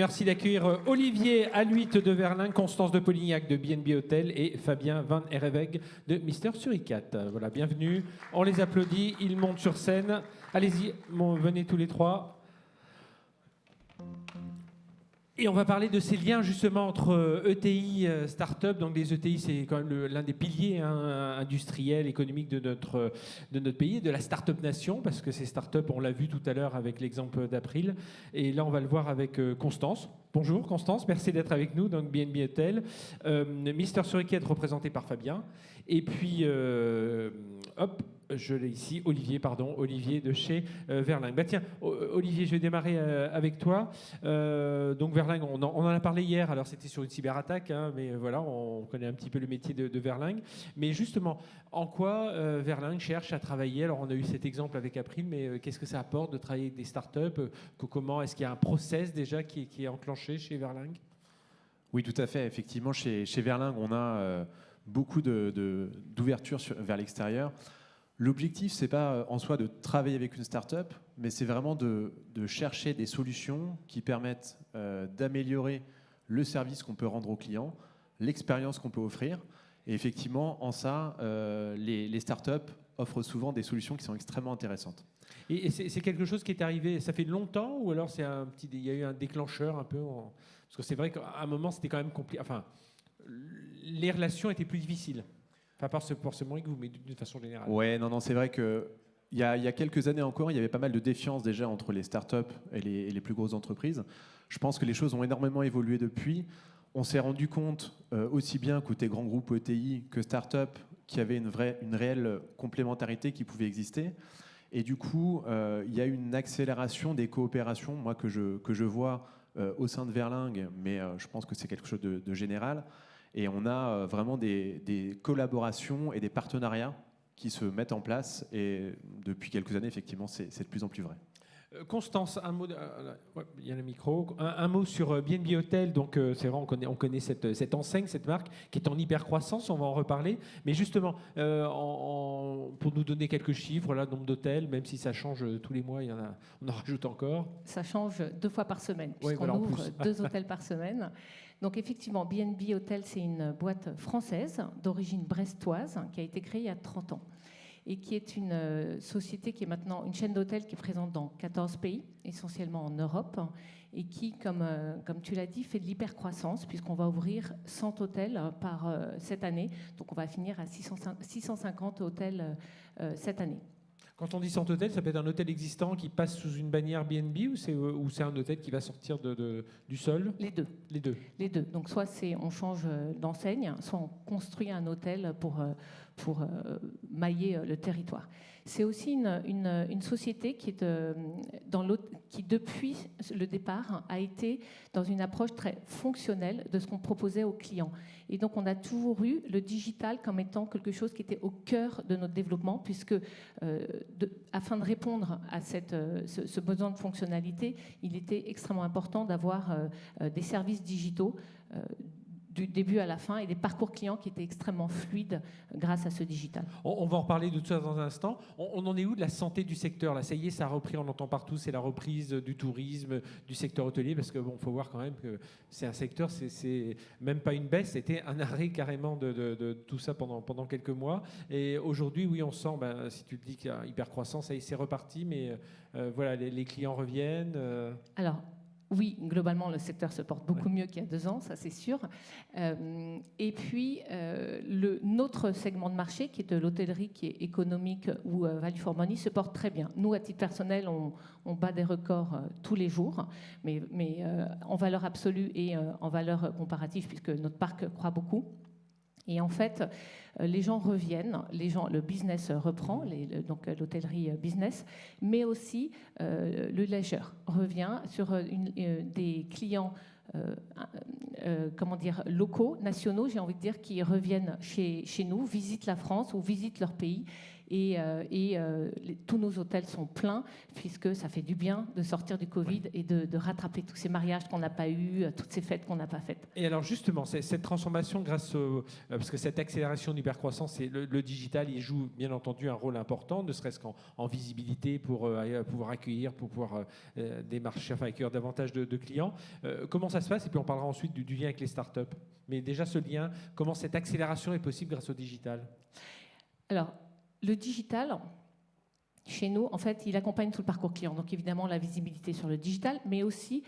Merci d'accueillir Olivier Aluit de Verlin, Constance de Polignac de BNB Hotel et Fabien Van Herreweg de Mister Suricat. Voilà, bienvenue. On les applaudit, ils montent sur scène. Allez-y, venez tous les trois. Et on va parler de ces liens justement entre ETI et start-up. Donc les ETI, c'est quand même l'un des piliers industriels, économiques de notre pays, de la start-up nation, parce que ces start-up, on l'a vu tout à l'heure avec l'exemple d'April. Et là, on va le voir avec Constance. Bonjour Constance, merci d'être avec nous, donc BNB Hotel. Mister Suricat représenté par Fabien. Et puis, hop, je l'ai ici, Olivier de chez Verlin. Bah tiens, Olivier, je vais démarrer avec toi. Donc Verlin, on en a parlé hier, alors c'était sur une cyberattaque, hein, mais voilà, on connaît un petit peu le métier de Verlin. Mais justement, en quoi Verlin cherche à travailler? Alors on a eu cet exemple avec April, mais qu'est-ce que ça apporte de travailler avec des startups? Comment est-ce qu'il y a un process déjà qui est enclenché chez Verlin? Oui, tout à fait. Effectivement, chez Verlin, on a beaucoup d'ouverture vers l'extérieur. L'objectif, ce n'est pas en soi de travailler avec une start-up, mais c'est vraiment de chercher des solutions qui permettent d'améliorer le service qu'on peut rendre aux clients, l'expérience qu'on peut offrir. Et effectivement, en ça, les start-up offrent souvent des solutions qui sont extrêmement intéressantes. Et c'est quelque chose qui est arrivé, ça fait longtemps, ou alors il y a eu un déclencheur un peu parce que c'est vrai qu'à un moment, c'était quand même compliqué. Enfin, les relations étaient plus difficiles. Enfin, pas forcément avec vous, mais d'une façon générale. Ouais, non, c'est vrai qu'il y a quelques années encore, il y avait pas mal de défiance déjà entre les startups et les plus grosses entreprises. Je pense que les choses ont énormément évolué depuis. On s'est rendu compte, aussi bien côté grands groupes ETI que startups, qu'il y avait une réelle complémentarité qui pouvait exister. Et du coup, il y a une accélération des coopérations, moi, que je vois au sein de Verlin, mais je pense que c'est quelque chose de général. Et on a vraiment des collaborations et des partenariats qui se mettent en place. Et depuis quelques années, effectivement, c'est de plus en plus vrai. Constance, un mot. Ouais, il y a le micro. Un mot sur BNB Hotel. Donc, c'est vrai, on connaît cette enseigne, cette marque qui est en hyper croissance. On va en reparler. Mais justement, pour nous donner quelques chiffres, là, nombre d'hôtels, même si ça change tous les mois, on en rajoute encore. Ça change 2 fois par semaine, puisqu'on voilà, ouvre 2 hôtels par semaine. Donc effectivement, BNB Hotel, c'est une boîte française d'origine brestoise qui a été créée il y a 30 ans et qui est une société qui est maintenant une chaîne d'hôtels qui est présente dans 14 pays, essentiellement en Europe, et qui, comme tu l'as dit, fait de l'hypercroissance, puisqu'on va ouvrir 100 hôtels par cette année. Donc on va finir à 650 hôtels cette année. Quand on dit 100 hôtels, ça peut être un hôtel existant qui passe sous une bannière BNB ou c'est un hôtel qui va sortir du sol? Les deux. Les deux. Donc soit on change d'enseigne, soit on construit un hôtel pour mailler le territoire. C'est aussi une société qui depuis le départ, a été dans une approche très fonctionnelle de ce qu'on proposait aux clients. Et donc, on a toujours eu le digital comme étant quelque chose qui était au cœur de notre développement, puisque afin de répondre à ce besoin de fonctionnalité, il était extrêmement important d'avoir des services digitaux du début à la fin et des parcours clients qui étaient extrêmement fluides grâce à ce digital. On va en reparler de tout ça dans un instant. On en est où de la santé du secteur? Là, ça y est, ça a repris, on entend partout, c'est la reprise du tourisme, du secteur hôtelier, parce que faut voir quand même que c'est un secteur, c'est même pas une baisse, c'était un arrêt carrément de tout ça pendant quelques mois. Et aujourd'hui, oui, on sent, si tu te dis qu'il y a hyper croissance, ça y est, c'est reparti, mais voilà, les clients reviennent. Alors, oui, globalement, le secteur se porte beaucoup mieux qu'il y a 2 ans, ça c'est sûr. Et puis, notre segment de marché, qui est de l'hôtellerie, qui est économique ou value for money, se porte très bien. Nous, à titre personnel, on bat des records tous les jours, mais en valeur absolue et en valeur comparative, puisque notre parc croît beaucoup. Et en fait, les gens reviennent, le business reprend, donc l'hôtellerie business, mais aussi le leisure revient sur des clients locaux, nationaux, j'ai envie de dire, qui reviennent chez nous, visitent la France ou visitent leur pays Tous nos hôtels sont pleins, puisque ça fait du bien de sortir du Covid et de rattraper tous ces mariages qu'on n'a pas eus, toutes ces fêtes qu'on n'a pas faites. Et alors justement, cette transformation parce que cette accélération d'hypercroissance, le digital, il joue bien entendu un rôle important, ne serait-ce qu'en visibilité pour pouvoir accueillir, pour pouvoir démarcher, enfin accueillir davantage de clients. Comment ça se passe? Et puis on parlera ensuite du lien avec les startups. Mais déjà ce lien, comment cette accélération est possible grâce au digital? Alors, le digital, chez nous, en fait, il accompagne tout le parcours client. Donc, évidemment, la visibilité sur le digital, mais aussi,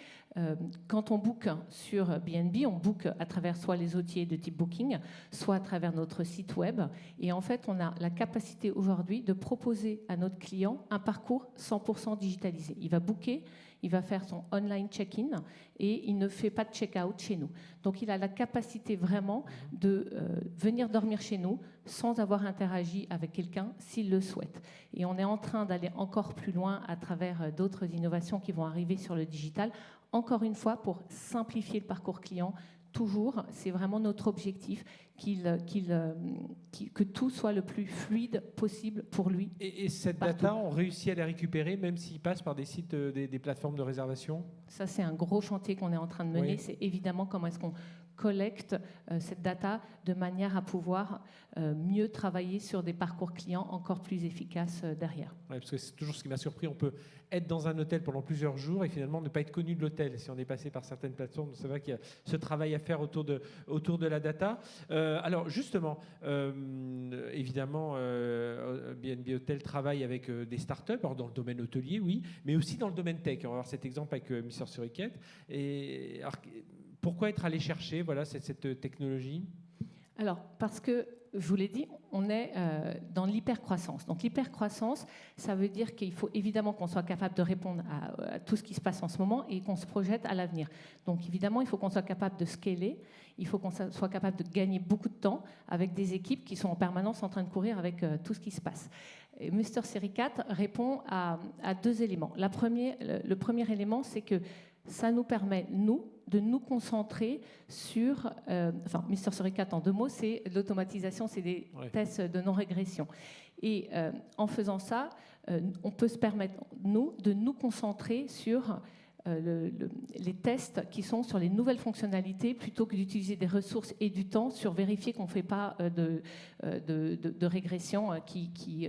quand on book sur B&B, on book à travers soit les OTA de type Booking, soit à travers notre site web. Et en fait, on a la capacité aujourd'hui de proposer à notre client un parcours 100% digitalisé. Il va booker, il va faire son online check-in et il ne fait pas de check-out chez nous. Donc, il a la capacité vraiment de venir dormir chez nous sans avoir interagi avec quelqu'un s'il le souhaite. Et on est en train d'aller encore plus loin à travers d'autres innovations qui vont arriver sur le digital, encore une fois pour simplifier le parcours client. Toujours, c'est vraiment notre objectif que tout soit le plus fluide possible pour lui. Et cette partout. data, on réussit à la récupérer même s'il passe par des sites, des plateformes de réservation? Ça, c'est un gros chantier qu'on est en train de mener. Oui. C'est évidemment comment est-ce qu'on collecte cette data de manière à pouvoir mieux travailler sur des parcours clients encore plus efficaces derrière. Ouais, parce que c'est toujours ce qui m'a surpris. On peut être dans un hôtel pendant plusieurs jours et finalement ne pas être connu de l'hôtel si on est passé par certaines plateformes. C'est vrai qu'il y a ce travail à faire autour de la data. Alors justement, évidemment, B&B Hotel travaille avec des startups, alors dans le domaine hôtelier, oui, mais aussi dans le domaine tech. On va voir cet exemple avec Mister Suricat. Et alors, pourquoi être allé chercher cette technologie? Alors, parce que, je vous l'ai dit, on est dans l'hypercroissance. Donc l'hypercroissance, ça veut dire qu'il faut évidemment qu'on soit capable de répondre à tout ce qui se passe en ce moment et qu'on se projette à l'avenir. Donc évidemment, il faut qu'on soit capable de scaler, il faut qu'on soit capable de gagner beaucoup de temps avec des équipes qui sont en permanence en train de courir avec tout ce qui se passe. Et Mister Suricat répond à deux éléments. Le premier élément, c'est que ça nous permet, de nous concentrer sur... Mister Suricat, en 2 mots, c'est l'automatisation, c'est des tests de non-régression. Et en faisant ça, on peut se permettre, de nous concentrer sur les tests qui sont sur les nouvelles fonctionnalités plutôt que d'utiliser des ressources et du temps sur vérifier qu'on ne fait pas de régression qui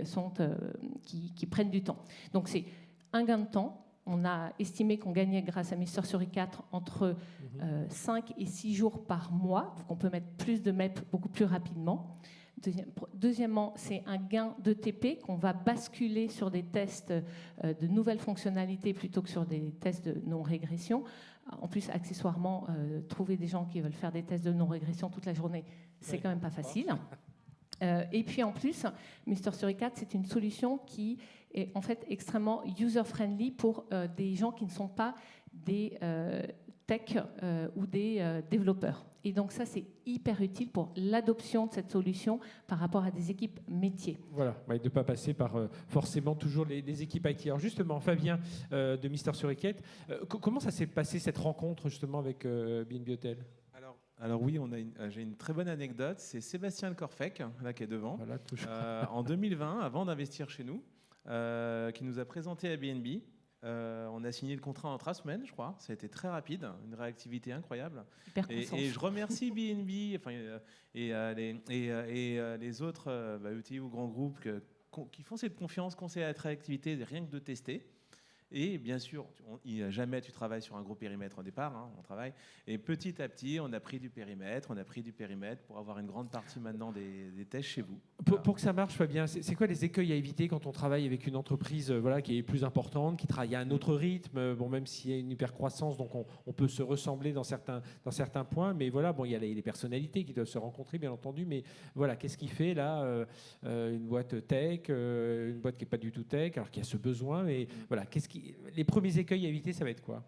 prennent du temps. Donc, c'est un gain de temps. On a estimé qu'on gagnait grâce à Mister Suricat entre 5 et 6 jours par mois, donc on peut mettre plus de MEP beaucoup plus rapidement. Deuxièmement, c'est un gain de TP qu'on va basculer sur des tests de nouvelles fonctionnalités plutôt que sur des tests de non-régression. En plus, accessoirement, trouver des gens qui veulent faire des tests de non-régression toute la journée, c'est quand même pas facile. Et puis en plus, Mister Suricat, c'est une solution qui est en fait extrêmement user-friendly pour des gens qui ne sont pas des tech ou des développeurs. Et donc ça, c'est hyper utile pour l'adoption de cette solution par rapport à des équipes métiers. Voilà, de ne pas passer par forcément toujours les équipes IT. Alors justement, Fabien de Mister Suricat, comment ça s'est passé cette rencontre justement avec B&B Hotel? Alors oui, j'ai une très bonne anecdote. C'est Sébastien Le Corfec, là qui est devant, voilà, en 2020, avant d'investir chez nous, qui nous a présenté à B&B. On a signé le contrat en 3 semaines, je crois. Ça a été très rapide, une réactivité incroyable. Et je remercie B&B et les autres ETI ou grands groupes qui font cette confiance, conseil à la réactivité, rien que de tester. Et bien sûr, jamais tu travailles sur un gros périmètre au départ, on travaille. Et petit à petit, on a pris du périmètre pour avoir une grande partie maintenant des tests chez vous. Pour que ça marche, Fabien, c'est quoi les écueils à éviter quand on travaille avec une entreprise qui est plus importante, qui travaille à un autre rythme, même s'il y a une hypercroissance, donc on peut se ressembler dans certains points, mais voilà, il y a les personnalités qui doivent se rencontrer, bien entendu, mais voilà, qu'est-ce qui fait là une boîte tech, une boîte qui n'est pas du tout tech, alors qu'il y a ce besoin, mais voilà, les premiers écueils à éviter, ça va être quoi?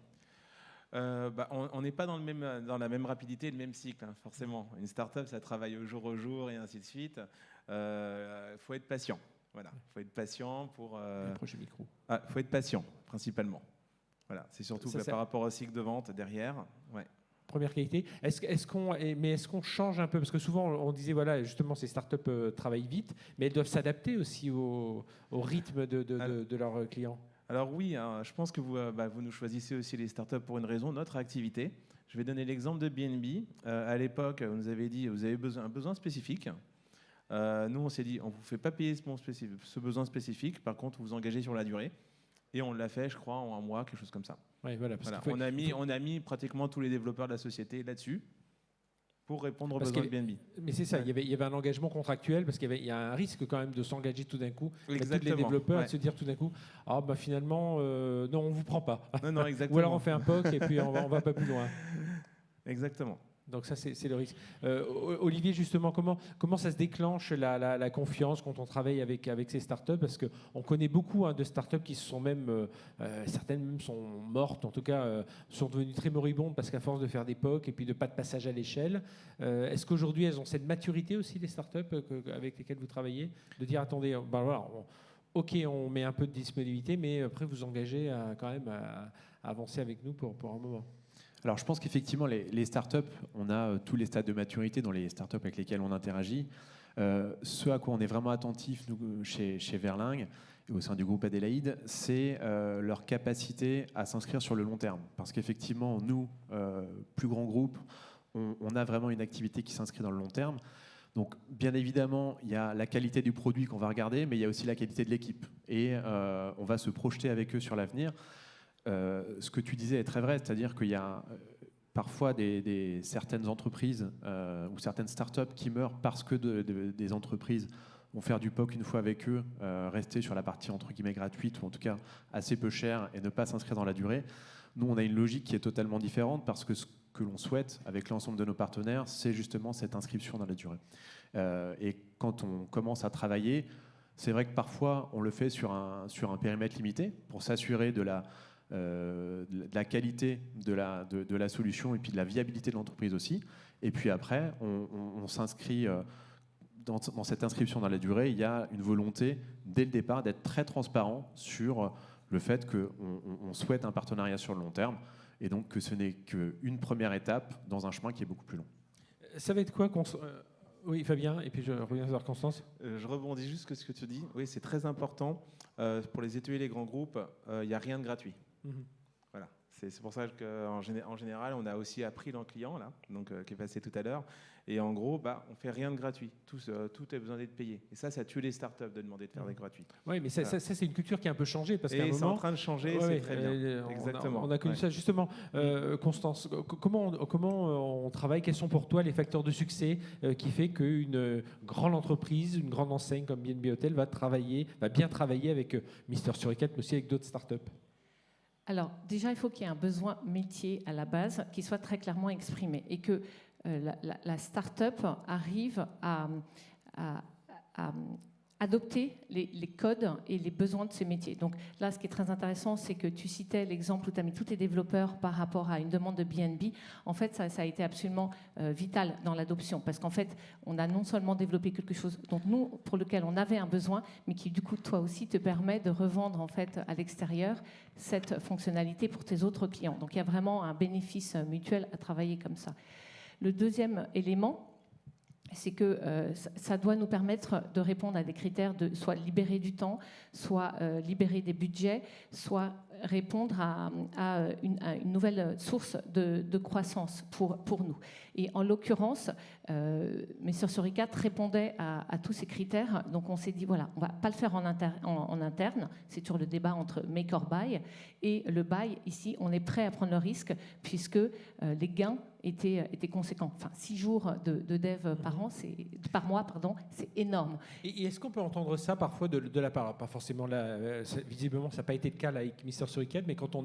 On n'est pas dans la même rapidité, le même cycle, forcément. Une start-up, ça travaille au jour et ainsi de suite. Faut être patient. Voilà, faut être patient pour. Approchez le micro. Faut être patient, principalement. Voilà, c'est surtout par rapport au cycle de vente derrière. Ouais. première qualité. Est-ce qu'on change un peu? Parce que souvent, on disait, voilà, justement, ces startups travaillent vite, mais elles doivent s'adapter aussi au rythme de leurs clients. Alors oui, hein, je pense que vous nous choisissez aussi les startups pour une raison, notre activité. Je vais donner l'exemple de BNB. À l'époque, vous nous avez dit, vous avez un besoin spécifique. Nous, on s'est dit, on ne vous fait pas payer ce besoin spécifique. Par contre, vous vous engagez sur la durée. Et on l'a fait, je crois, en un mois, quelque chose comme ça. Ouais, voilà, parce Voilà. On a mis pratiquement tous les développeurs de la société là-dessus pour répondre aux besoins de BNB. Mais c'est ça, il y avait un engagement contractuel, parce qu'il y a un risque quand même de s'engager tout d'un coup, tous les Exactement, développeurs, ouais. de se dire tout d'un coup, ah bah finalement, non, on ne vous prend pas. Non, exactement. Ou alors on fait un POC et puis on va pas plus loin. Exactement. Donc ça, c'est le risque. Olivier, justement, comment ça se déclenche la confiance quand on travaille avec ces startups? Parce qu'on connaît beaucoup de startups qui se sont même, certaines même sont mortes, en tout cas, sont devenues très moribondes parce qu'à force de faire des POC et puis de pas de passage à l'échelle. Est-ce qu'aujourd'hui, elles ont cette maturité aussi, les startups avec lesquelles vous travaillez, de dire, attendez, ben voilà, OK, on met un peu de disponibilité, mais après, vous engagez quand même à avancer avec nous pour un moment? Alors, je pense qu'effectivement, les startups, on a tous les stades de maturité dans les startups avec lesquelles on interagit. Ce à quoi on est vraiment attentif, nous, chez Verlingue et au sein du groupe Adélaïde, c'est leur capacité à s'inscrire sur le long terme. Parce qu'effectivement, nous, plus grand groupe, on a vraiment une activité qui s'inscrit dans le long terme. Donc, bien évidemment, il y a la qualité du produit qu'on va regarder, mais il y a aussi la qualité de l'équipe. Et on va se projeter avec eux sur l'avenir. Ce que tu disais est très vrai, c'est-à-dire qu'il y a parfois certaines entreprises ou certaines startups qui meurent parce que des entreprises vont faire du POC une fois avec eux, rester sur la partie entre guillemets gratuite ou en tout cas assez peu chère et ne pas s'inscrire dans la durée. Nous, on a une logique qui est totalement différente parce que ce que l'on souhaite avec l'ensemble de nos partenaires, c'est justement cette inscription dans la durée. Et quand on commence à travailler, c'est vrai que parfois on le fait sur un périmètre limité pour s'assurer de la qualité de la solution et puis de la viabilité de l'entreprise aussi. Et puis après, on s'inscrit dans cette inscription dans la durée. Il y a une volonté dès le départ d'être très transparent sur le fait qu'on souhaite un partenariat sur le long terme et donc que ce n'est qu'une première étape dans un chemin qui est beaucoup plus long. Ça va être quoi oui, Fabien, et puis je reviens vers Constance. Je rebondis juste sur ce que tu dis. Oui, c'est très important. Pour les étudiants et les grands groupes, il n'y a rien de gratuit. Voilà. C'est pour ça qu'en général, on a aussi appris dans le client, là, donc, qui est passé tout à l'heure. Et en gros, on ne fait rien de gratuit. Tout a besoin d'être payé. Et ça tue les startups de demander de faire des gratuits. Oui, mais ça, c'est une culture qui a un peu changé. Parce qu'à un moment, c'est en train de changer, c'est très bien. Exactement. On a connu ça justement. Constance, comment on travaille? Quels sont pour toi les facteurs de succès qui fait qu'une grande entreprise, une grande enseigne comme BNB Hotel va bien travailler avec Mister Suricat, mais aussi avec d'autres startups? Alors, déjà, il faut qu'il y ait un besoin métier à la base qui soit très clairement exprimé et que la start-up arrive à adopter les codes et les besoins de ces métiers. Donc là, ce qui est très intéressant, c'est que tu citais l'exemple où tu as mis tous tes développeurs par rapport à une demande de BNB. En fait, ça a été absolument vital dans l'adoption parce qu'en fait, on a non seulement développé quelque chose dont nous, pour lequel on avait un besoin, mais qui du coup, toi aussi, te permet de revendre en fait à l'extérieur cette fonctionnalité pour tes autres clients. Donc il y a vraiment un bénéfice mutuel à travailler comme ça. Le deuxième élément, c'est que ça doit nous permettre de répondre à des critères de soit libérer du temps, soit libérer des budgets, soit répondre à une nouvelle source de croissance pour nous. Et en l'occurrence, Mr. Suricat répondait à tous ces critères. Donc on s'est dit, voilà, on ne va pas le faire en interne. C'est toujours le débat entre make or buy. Et le buy, ici, on est prêt à prendre le risque puisque les gains étaient conséquents. Enfin, 6 jours de dev par mois, c'est énorme. Et est-ce qu'on peut entendre ça parfois de la part, pas forcément là, visiblement ça n'a pas été le cas là, avec Mister Suricat, mais quand on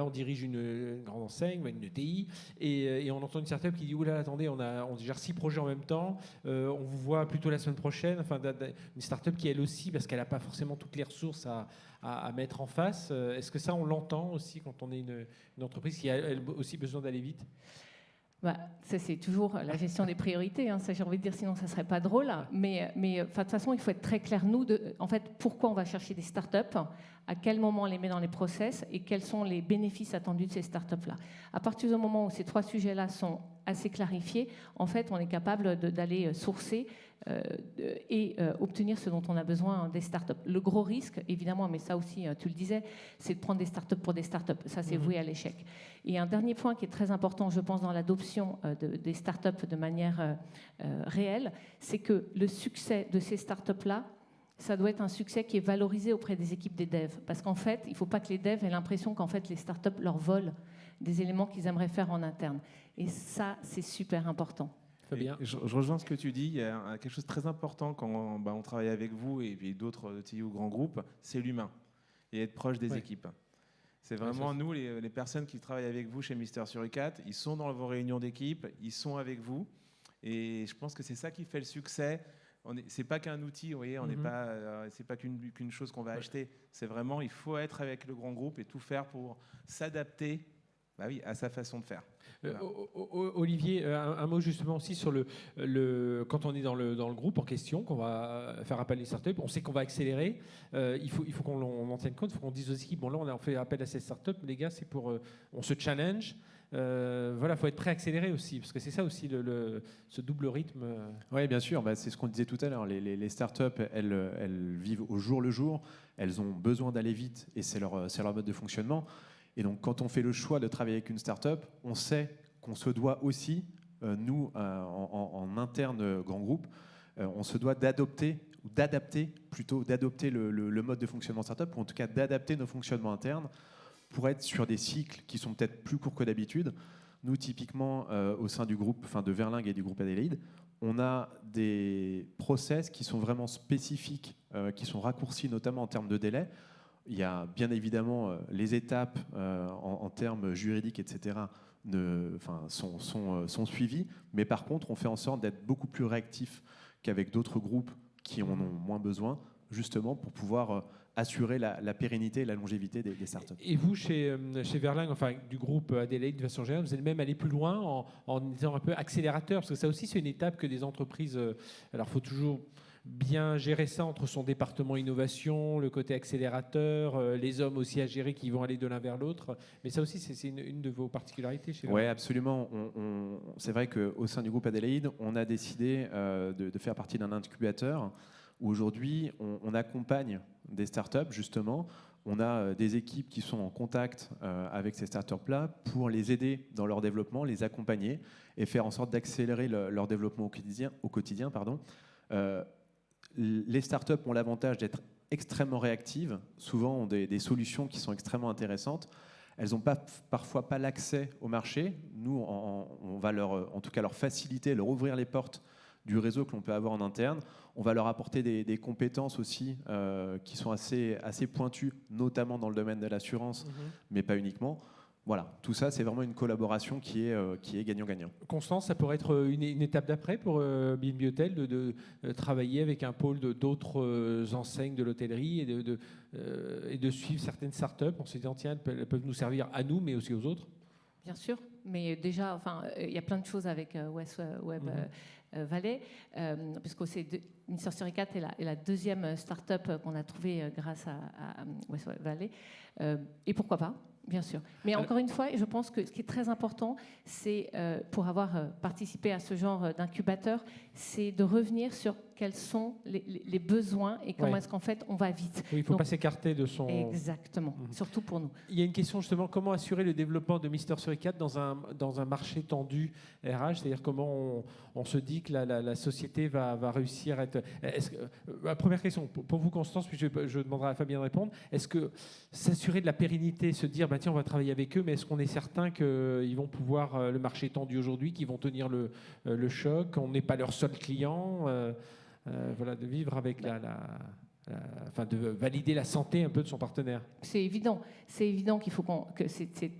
dirige une grande enseigne, une ETI, et on entend une startup qui dit oula, attendez, on gère 6 projets en même temps, on vous voit plutôt la semaine prochaine. Enfin, une startup qui elle aussi, parce qu'elle n'a pas forcément toutes les ressources à mettre en face. Est-ce que ça on l'entend aussi quand on est une entreprise qui a elle aussi besoin d'aller vite? Bah, ça, c'est toujours la gestion des priorités. Hein, ça, j'ai envie de dire, sinon, ça ne serait pas drôle. Mais de toute façon, il faut être très clair, nous, en fait, pourquoi on va chercher des startups, à quel moment on les met dans les process et quels sont les bénéfices attendus de ces startups-là. À partir du moment où ces 3 sujets-là sont assez clarifiés, en fait, on est capable d'aller sourcer et obtenir ce dont on a besoin des startups. Le gros risque, évidemment, mais ça aussi, tu le disais, c'est de prendre des startups pour des startups. Ça, c'est voué à l'échec. Et un dernier point qui est très important, je pense, dans l'adoption des startups de manière réelle, c'est que le succès de ces startups-là, ça doit être un succès qui est valorisé auprès des équipes des devs. Parce qu'en fait, il ne faut pas que les devs aient l'impression qu'en fait, les startups leur volent des éléments qu'ils aimeraient faire en interne. Et ça, c'est super important. Fabien. Je rejoins ce que tu dis. Il y a quelque chose de très important quand on travaille avec vous et puis d'autres ETI ou grands groupes, c'est l'humain et être proche des équipes. C'est vraiment nous, les personnes qui travaillent avec vous chez Mister Suricat, ils sont dans vos réunions d'équipe, ils sont avec vous. Et je pense que c'est ça qui fait le succès. C'est pas qu'un outil, vous voyez, c'est pas qu'une chose qu'on va acheter. C'est vraiment, il faut être avec le grand groupe et tout faire pour s'adapter à sa façon de faire. Voilà. Olivier, un mot justement aussi sur quand on est dans le groupe en question, qu'on va faire appel à des startups, on sait qu'on va accélérer, il faut qu'on en tienne compte, il faut qu'on dise aux équipes, bon là on fait appel à ces startups, les gars, c'est pour, on se challenge, voilà, il faut être prêt à accélérer aussi, parce que c'est ça aussi ce double rythme. Oui, bien sûr, c'est ce qu'on disait tout à l'heure, les startups, elles vivent au jour le jour, elles ont besoin d'aller vite, et c'est leur mode de fonctionnement. Et donc, quand on fait le choix de travailler avec une start-up, on sait qu'on se doit aussi, nous, en interne grand groupe, on se doit d'adopter le mode de fonctionnement start-up, ou en tout cas d'adapter nos fonctionnements internes pour être sur des cycles qui sont peut-être plus courts que d'habitude. Nous, typiquement, au sein du groupe, de Verlingue et du groupe Adélaïde, on a des process qui sont vraiment spécifiques, qui sont raccourcis notamment en termes de délai. Il y a bien évidemment les étapes en termes juridiques, etc., sont suivies, mais par contre, on fait en sorte d'être beaucoup plus réactif qu'avec d'autres groupes qui en ont moins besoin, justement pour pouvoir assurer la pérennité et la longévité des startups. Et vous, chez Verlingue, enfin du groupe Adélaïde de façon générale, vous allez même aller plus loin en étant un peu accélérateur, parce que ça aussi, c'est une étape que des entreprises... alors, il faut toujours bien gérer ça entre son département innovation, le côté accélérateur, les hommes aussi à gérer qui vont aller de l'un vers l'autre. Mais ça aussi, c'est une de vos particularités chez vous. Oui, absolument. C'est vrai qu'au sein du groupe Adélaïde, on a décidé de faire partie d'un incubateur où aujourd'hui, on accompagne des startups, justement. On a des équipes qui sont en contact avec ces startups-là pour les aider dans leur développement, les accompagner et faire en sorte d'accélérer leur développement au quotidien. Les startups ont l'avantage d'être extrêmement réactives, souvent ont des solutions qui sont extrêmement intéressantes. Elles n'ont parfois pas l'accès au marché. Nous, on va en tout cas leur faciliter, leur ouvrir les portes du réseau que l'on peut avoir en interne. On va leur apporter des compétences aussi qui sont assez pointues, notamment dans le domaine de l'assurance, mais pas uniquement. Voilà, tout ça, c'est vraiment une collaboration qui est gagnant-gagnant. Constance, ça pourrait être une étape d'après pour B&B Hôtel de travailler avec un pôle d'autres enseignes de l'hôtellerie et de suivre certaines startups en se disant, tiens, elles peuvent nous servir à nous, mais aussi aux autres. Bien sûr, mais déjà, il y a plein de choses avec West Web Valley, puisque Mister Suricat est la deuxième start-up qu'on a trouvée grâce à West Web Valley. Et pourquoi pas ? Bien sûr. Mais encore une fois, je pense que ce qui est très important, c'est, pour avoir participé à ce genre d'incubateur, c'est de revenir sur quels sont les besoins et comment est-ce qu'en fait on va vite. Oui, il ne faut pas s'écarter de son... Exactement, surtout pour nous. Il y a une question justement, comment assurer le développement de Mister Suricat dans un marché tendu RH, c'est-à-dire comment on se dit que la société va réussir à être... première question, pour vous Constance, puis je demanderai à Fabien de répondre, est-ce que s'assurer de la pérennité, se dire, tiens, on va travailler avec eux, mais est-ce qu'on est certain qu'ils vont pouvoir, le marché tendu aujourd'hui, qu'ils vont tenir le choc, on n'est pas leur seul client, voilà, de vivre avec enfin, de valider la santé un peu de son partenaire. C'est évident qu'il faut que c'est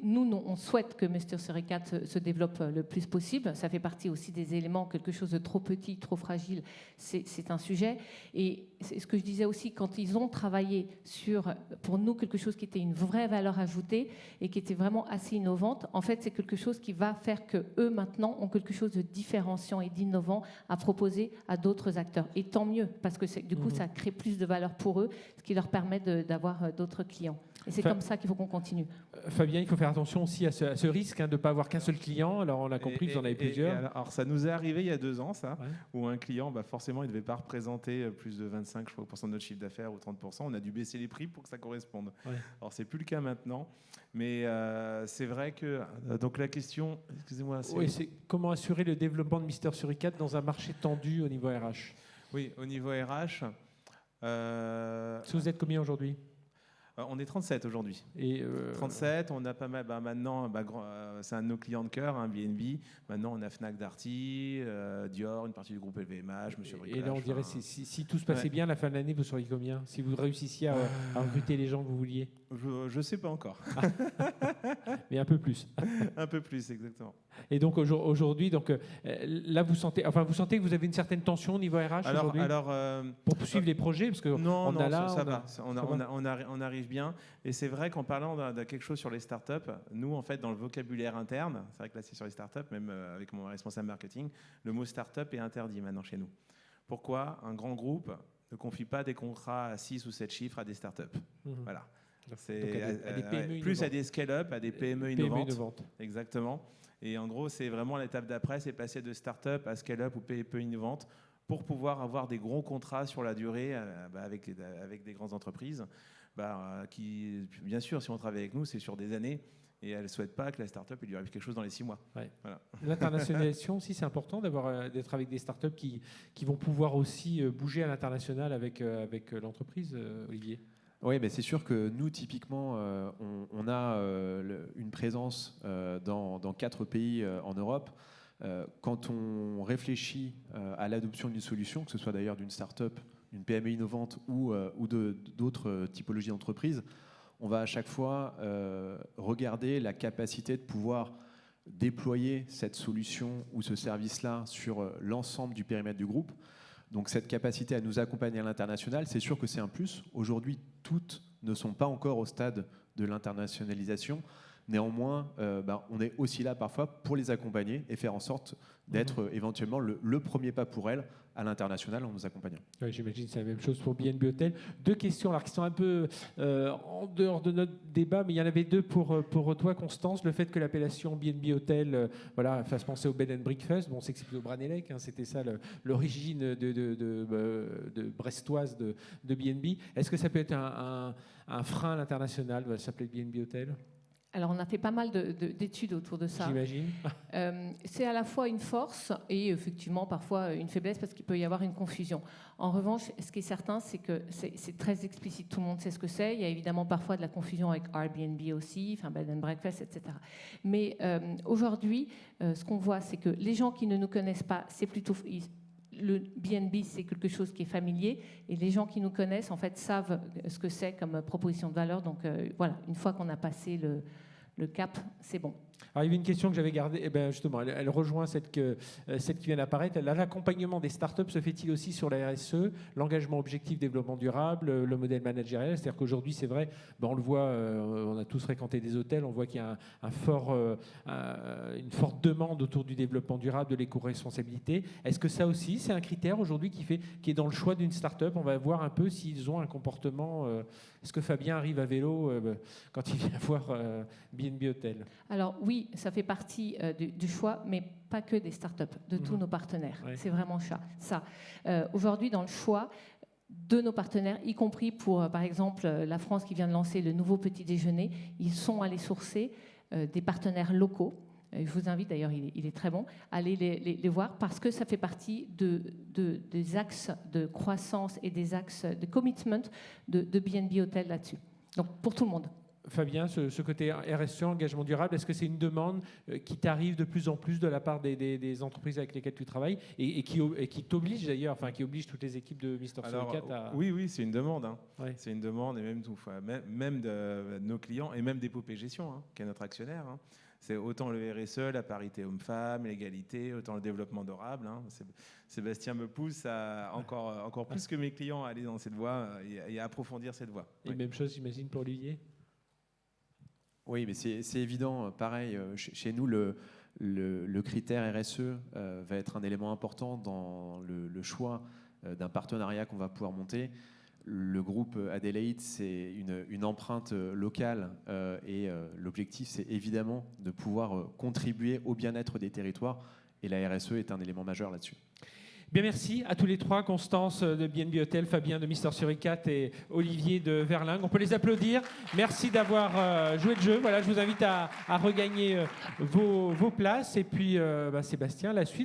nous, on souhaite que Mr. Suricat se développe le plus possible. Ça fait partie aussi des éléments, quelque chose de trop petit, trop fragile, c'est un sujet. Et c'est ce que je disais aussi, quand ils ont travaillé sur, pour nous, quelque chose qui était une vraie valeur ajoutée et qui était vraiment assez innovante, en fait, c'est quelque chose qui va faire qu'eux, maintenant, ont quelque chose de différenciant et d'innovant à proposer à d'autres acteurs. Et tant mieux, parce que du coup, ça crée plus de valeur pour eux, ce qui leur permet d'avoir d'autres clients. Et c'est comme ça qu'il faut qu'on continue. Fabien, il faut faire attention aussi à ce risque de ne pas avoir qu'un seul client. Alors, on a compris que vous en avez plusieurs. Alors, ça nous est arrivé il y a 2 ans, ça, où un client, forcément, il ne devait pas représenter plus de 25% de notre chiffre d'affaires ou 30%. On a dû baisser les prix pour que ça corresponde. Ouais. Alors, ce n'est plus le cas maintenant. Mais c'est vrai que... donc, la question... Excusez-moi. C'est comment assurer le développement de Mr. Suricat dans un marché tendu au niveau RH? Oui, au niveau RH... Vous êtes combien aujourd'hui? On est 37 aujourd'hui. 37, on a pas mal. Maintenant, c'est un de nos clients de cœur, BNB. Maintenant, on a Fnac Darty, Dior, une partie du groupe LVMH, Monsieur Bricolage. Et là, on dirait, si tout se passait bien, la fin de l'année, vous seriez combien? Si vous réussissiez à recruter les gens que vous vouliez? Je ne sais pas encore. Mais un peu plus. Un peu plus, exactement. Et donc aujourd'hui, là, vous sentez que vous avez une certaine tension au niveau RH aujourd'hui pour poursuivre les projets, parce que on arrive bien. Et c'est vrai qu'en parlant de quelque chose sur les startups, nous, en fait, dans le vocabulaire interne, c'est vrai que là, c'est sur les startups, même avec mon responsable marketing, le mot startup est interdit maintenant chez nous. Pourquoi? Un grand groupe ne confie pas des contrats à 6 ou 7 chiffres à des startups. Voilà. C'est à des PME plus à des scale-up, à des PME innovantes. Exactement. Et en gros, c'est vraiment l'étape d'après, c'est passer de start-up à scale-up ou PME innovantes pour pouvoir avoir des gros contrats sur la durée avec des grandes entreprises qui, bien sûr, si on travaille avec nous, c'est sur des années et elles ne souhaitent pas que la start-up il lui arrive quelque chose dans les 6 mois. Ouais. Voilà. L'internationalisation aussi, c'est important d'être avec des start-up qui vont pouvoir aussi bouger à l'international avec l'entreprise, Olivier. Oui, mais c'est sûr que nous, typiquement, on a une présence dans 4 pays en Europe. Quand on réfléchit à l'adoption d'une solution, que ce soit d'ailleurs d'une start-up, d'une PME innovante ou d'autres typologies d'entreprises, on va à chaque fois regarder la capacité de pouvoir déployer cette solution ou ce service-là sur l'ensemble du périmètre du groupe. Donc cette capacité à nous accompagner à l'international, c'est sûr que c'est un plus. Aujourd'hui, toutes ne sont pas encore au stade de l'internationalisation. Néanmoins, on est aussi là parfois pour les accompagner et faire en sorte d'être éventuellement le premier pas pour elles à l'international en nous accompagnant. Oui, j'imagine que c'est la même chose pour BNB Hotel. 2 questions alors, qui sont un peu en dehors de notre débat, mais il y en avait 2 pour toi, Constance. Le fait que l'appellation BNB Hotel fasse penser au bed and breakfast. Bon, on sait que c'est plutôt Branelec, c'était ça l'origine de brestoise de BNB. Est-ce que ça peut être un frein à l'international, va s'appeler BNB Hotel? Alors, on a fait pas mal d'études autour de ça. J'imagine. C'est à la fois une force et effectivement parfois une faiblesse parce qu'il peut y avoir une confusion. En revanche, ce qui est certain, c'est que c'est très explicite. Tout le monde sait ce que c'est. Il y a évidemment parfois de la confusion avec Airbnb aussi, bed and breakfast, etc. Mais aujourd'hui, ce qu'on voit, c'est que les gens qui ne nous connaissent pas, c'est plutôt... Le BNB, c'est quelque chose qui est familier et les gens qui nous connaissent, en fait, savent ce que c'est comme proposition de valeur. Donc, voilà, une fois qu'on a passé le cap, c'est bon. Alors, il y avait une question que j'avais gardée, justement, elle rejoint celle qui vient d'apparaître. L'accompagnement des startups se fait-il aussi sur la RSE, l'engagement objectif développement durable, le modèle managérial? C'est-à-dire qu'aujourd'hui, c'est vrai, on le voit, on a tous fréquenté des hôtels, on voit qu'il y a une forte demande autour du développement durable, de l'éco-responsabilité. Est-ce que ça aussi, c'est un critère aujourd'hui qui est dans le choix d'une startup? On va voir un peu s'ils ont un comportement... Est-ce que Fabien arrive à vélo quand il vient voir BNB Hotel? Alors oui, ça fait partie du choix, mais pas que des startups, de tous nos partenaires. Ouais. C'est vraiment ça. Aujourd'hui, dans le choix de nos partenaires, y compris pour, par exemple, la France qui vient de lancer le nouveau petit déjeuner, ils sont allés sourcer des partenaires locaux. Je vous invite, d'ailleurs, il est très bon, à aller les voir parce que ça fait partie des axes de croissance et des axes de commitment de BNB Hotel là-dessus. Donc, pour tout le monde. Fabien, ce côté RSE, engagement durable, est-ce que c'est une demande qui t'arrive de plus en plus de la part des entreprises avec lesquelles tu travailles et qui t'oblige d'ailleurs, enfin qui oblige toutes les équipes de Mister Suricat à... Oui, c'est une demande. Hein. Ouais. C'est une demande, et même de nos clients et même d'Épopée Gestion, hein, qui est notre actionnaire. Hein. C'est autant le RSE, la parité homme-femme, l'égalité, autant le développement durable. Hein. Sébastien me pousse à encore plus que mes clients à aller dans cette voie et à approfondir cette voie. Et même chose, j'imagine, pour Olivier. Oui, mais c'est évident. Pareil, chez nous, le critère RSE va être un élément important dans le choix d'un partenariat qu'on va pouvoir monter. Le groupe Adelaide, c'est une empreinte locale et l'objectif, c'est évidemment de pouvoir contribuer au bien-être des territoires. Et la RSE est un élément majeur là-dessus. Bien, merci à tous les trois, Constance de BNB Hotel, Fabien de Mister Suricat et Olivier de Verlingue. On peut les applaudir. Merci d'avoir joué le jeu. Voilà, je vous invite à regagner vos places. Et puis, Sébastien, la suite.